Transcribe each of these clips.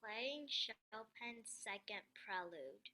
playing Chopin's second prelude.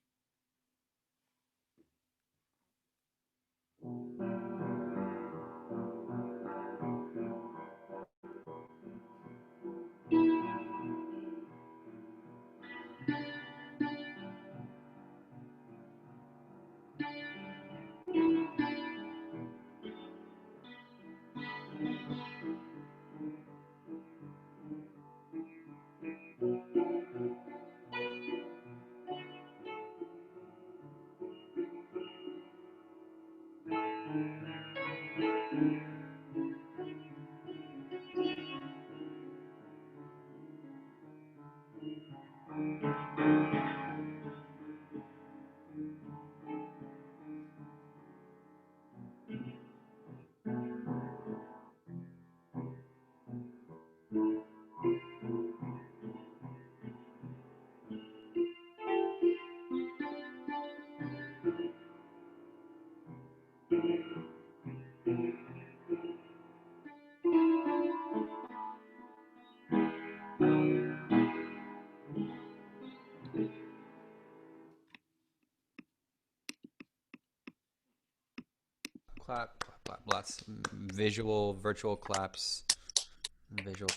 Clap, clap, clap. Lots visual, visual claps, virtual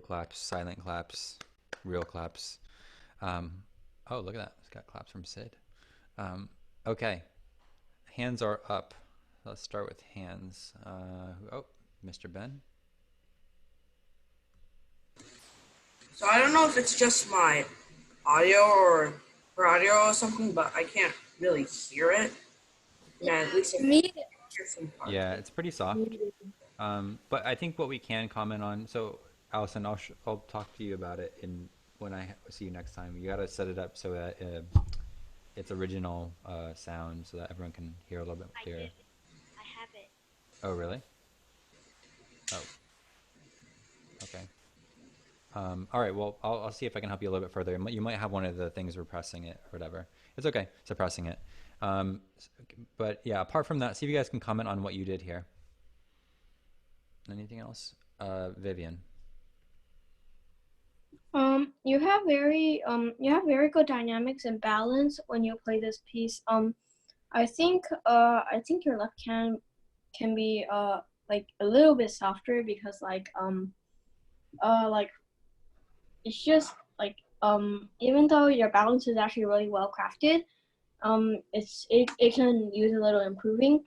claps, silent claps, real claps. Um, oh, look at that. It's got claps from Sid. Um, okay, hands are up. Let's start with hands. Oh, Mr. Ben. So I don't know if it's just my audio or audio or something, but I can't really hear it. Yeah, at least I can Me, hear some parts. Yeah, it's pretty soft. But I think what we can comment on. So, Allison, I'll talk to you about it in when I see you next time. You got to set it up so that its original sound, so that everyone can hear a little bit I clearer. did. I have it. Oh, really? Oh, okay. All right. Well, I'll see if I can help you a little bit further. You might have one of the things repressing it or whatever. It's okay, suppressing it. Um, but yeah, apart from that, see if you guys can comment on what you did here. Anything else? Vivian. you have very good dynamics and balance when you play this piece. I think your left hand can be like a little bit softer because like it's just like even though your balance is actually really well crafted, it can use a little improving.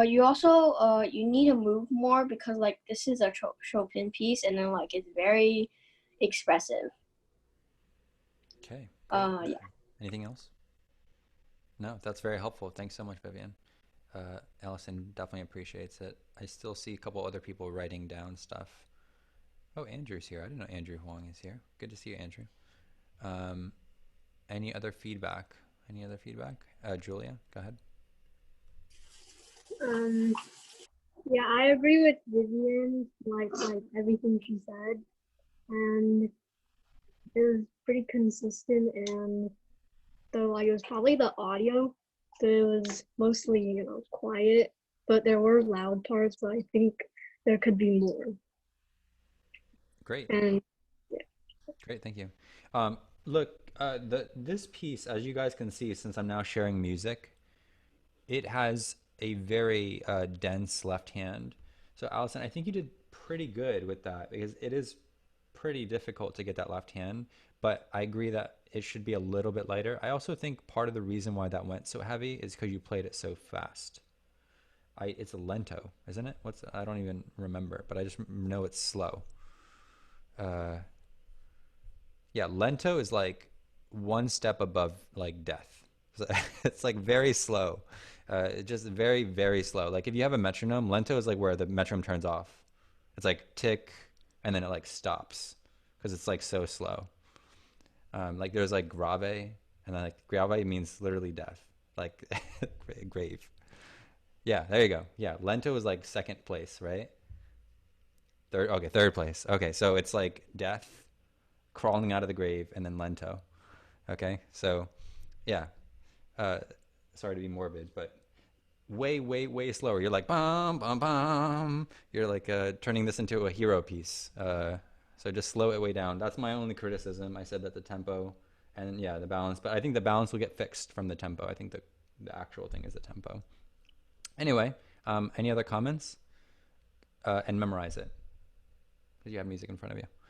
You also you need to move more because like this is a Chopin piece and then like it's very expressive. Okay, great. Yeah. Anything else? No, that's very helpful. Thanks so much, Vivian. Allison definitely appreciates it. I still see a couple other people writing down stuff. Oh, Andrew's here. I didn't know Andrew Huang is here. Good to see you, Andrew. Um, any other feedback? Any other feedback? Julia, go ahead. Um, yeah, I agree with Vivian, like everything she said, and it was pretty consistent. And though like it was probably the audio, so it was mostly quiet, but there were loud parts. But I think there could be more. Great. And yeah, Great, thank you. Look, this piece, as you guys can see, since I'm now sharing music, it has a very dense left hand. So, Allison, I think you did pretty good with that because it is pretty difficult to get that left hand. But I agree that it should be a little bit lighter. I also think part of the reason why that went so heavy is because you played it so fast. It's a lento, isn't it? I don't even remember, but I just know it's slow. Uh, Yeah, lento is like one step above like death. So it's like very slow. Just very, very slow. Like if you have a metronome, lento is like where the metronome turns off. It's like tick, and then it like stops because it's like so slow. Like there's like grave, and then like grave means literally death, like grave. Yeah, there you go. Yeah, lento is like second place, right? Third, okay, third place. Okay, so it's like death, crawling out of the grave, and then lento. Okay, so yeah, uh, sorry to be morbid, but way, way, way slower. You're like bum, bum, bum. You're like turning this into a hero piece. So just slow it way down. That's my only criticism. I said that the tempo and yeah, the balance, but I think the balance will get fixed from the tempo. I think the actual thing is the tempo. Anyway, any other comments? And memorize it because you have music in front of you.